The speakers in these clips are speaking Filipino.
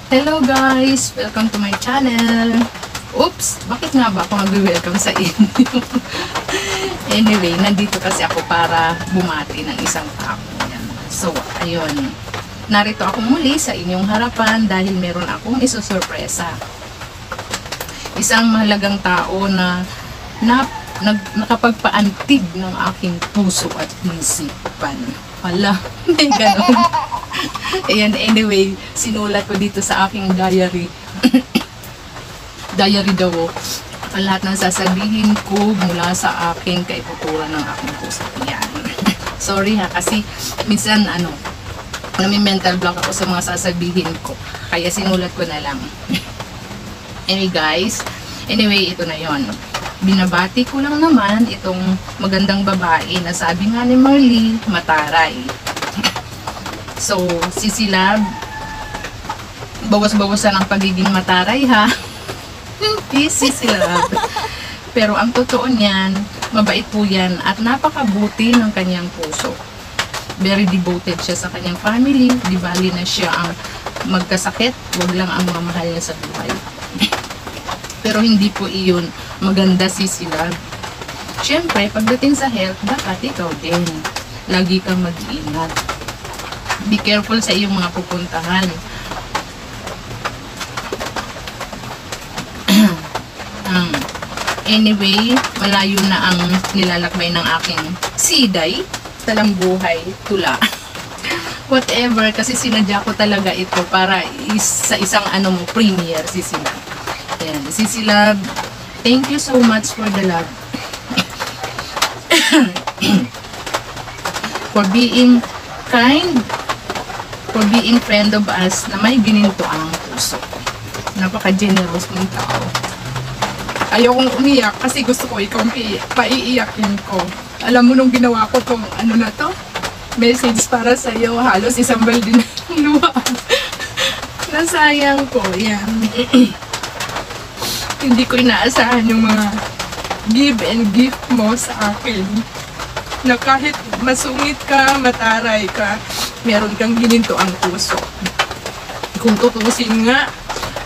Hello guys! Welcome to my channel! Oops! Bakit nga ba ako mag-welcome sa inyo? Anyway, nandito kasi ako para bumati ng isang tao. So, ayun. Narito ako muli sa inyong harapan dahil meron akong isusurpresa. Isang mahalagang tao na nakapagpaantig ng aking puso at isipan. Hala, may ganun. Ayan, anyway, sinulat ko dito sa aking diary. Diary daw. Ang lahat ng sasabihin ko mula sa aking kaiputuran ng aking puso. Ayan. Sorry ha, kasi minsan nami-mental block ako sa mga sasabihin ko. Kaya sinulat ko na lang. Anyway, ito na yon. Binabati ko lang naman itong magandang babae na sabi nga ni Marley, mataray. So, sisilab, bawas-bawasan ang pagiging mataray ha. Sisilab. Pero ang totoo niyan, mabait po yan at napakabuti ng kanyang puso. Very devoted siya sa kanyang family. Di bali na siya ang magkasakit, wag lang ang mga mahal niya sa buhay. Pero hindi po iyon maganda sisilab. Siyempre, pagdating sa health, dapat ikaw din. Lagi kang mag-iingat. Be careful sa iyong mga pupuntahan. Anyway, malayo na ang nilalakbay ng aking siday, talambuhay, tula. Whatever, kasi sinadya ko talaga ito para sa isang premiere, Sisilab. Ayan, Sisilab, thank you so much for the love. For being kind, for being friend of us na may gininto ang puso. Napaka-generous mong tao. Ayokong umiyak kasi gusto ko ikaw paiiyakin ko. Alam mo nung ginawa ko tong message para sa iyo, halos isang balde na luha. Nasayang ko, yan. Hindi ko inaasahan yung mga give and gift mo sa akin. Na kahit masungit ka, mataray ka, meron kang gininto ang puso. Kung tutusin nga,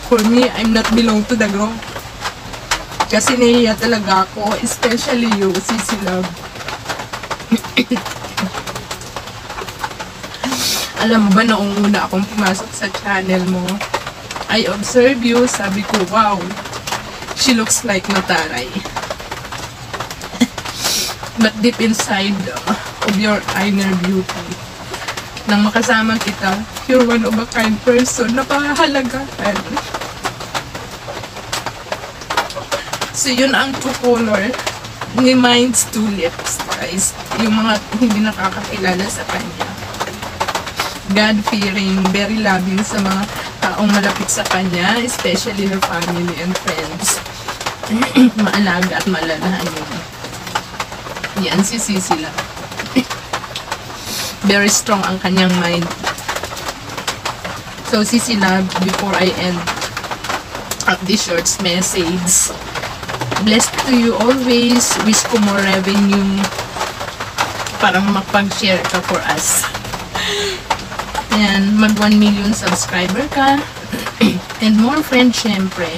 for me, I'm not belong to the group. Kasi nahiya talaga ako, especially you, Sisilab. Alam mo ba, noong una akong pumasok sa channel mo, I observe you, sabi ko, wow, she looks like mataray. But deep inside of your inner beauty, nang makasama kita, you're one of a kind person, napakahalagahan. So yun ang true color ni Mind's Tulips, guys. Yung mga hindi nakakakilala sa kanya. God-fearing, very loving sa mga taong malapit sa kanya, especially her family and friends. Maalaga at malalahan yun. Yan si Sisilab. Very strong ang kanyang mind. So Sisilab, before I end up this short message, blessed to you always. Wish ko more revenue para mapag-share ka for us. Ayan, mag 1 million subscriber ka. And more friends, syempre.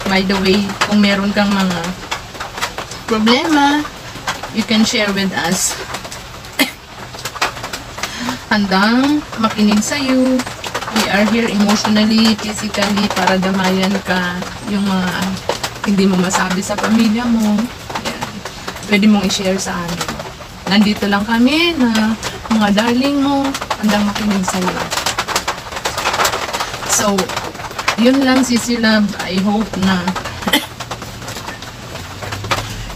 By the way, kung meron kang mga problema, you can share with us. Handang makinig sa'yo. We are here emotionally, physically, para damayan ka yung mga hindi mo masabi sa pamilya mo. Yan. Pwede mong i-share sa amin. Nandito lang kami na mga darling mo, handang makinig sa'yo. So, yun lang, Sisilab. I hope na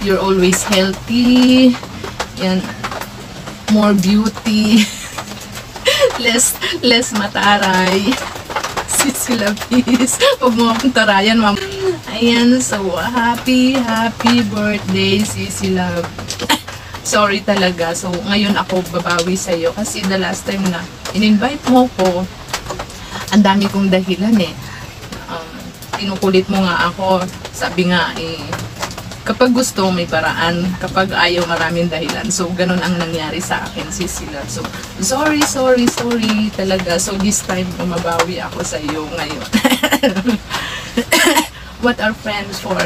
you're always healthy. Yan. More beauty. less mataray. Sisilab, please. Huwag mo akong tarayan, ma'am. Ayan, so happy birthday, Sisilab. Sorry talaga. So, ngayon ako babawi sa'yo kasi the last time na in-invite mo ko, ang dami kong dahilan eh. Kinukulit mo nga ako. Sabi nga Kapag gusto, may paraan. Kapag ayaw, maraming dahilan. So, ganun ang nangyari sa akin, Sissy Love. So, sorry talaga. So, this time, bumabawi ako sa iyo ngayon. What are friends for?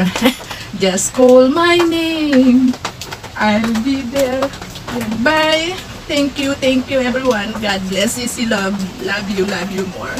Just call my name. I'll be there. Bye. Thank you everyone. God bless. Sissy Love. Love you more.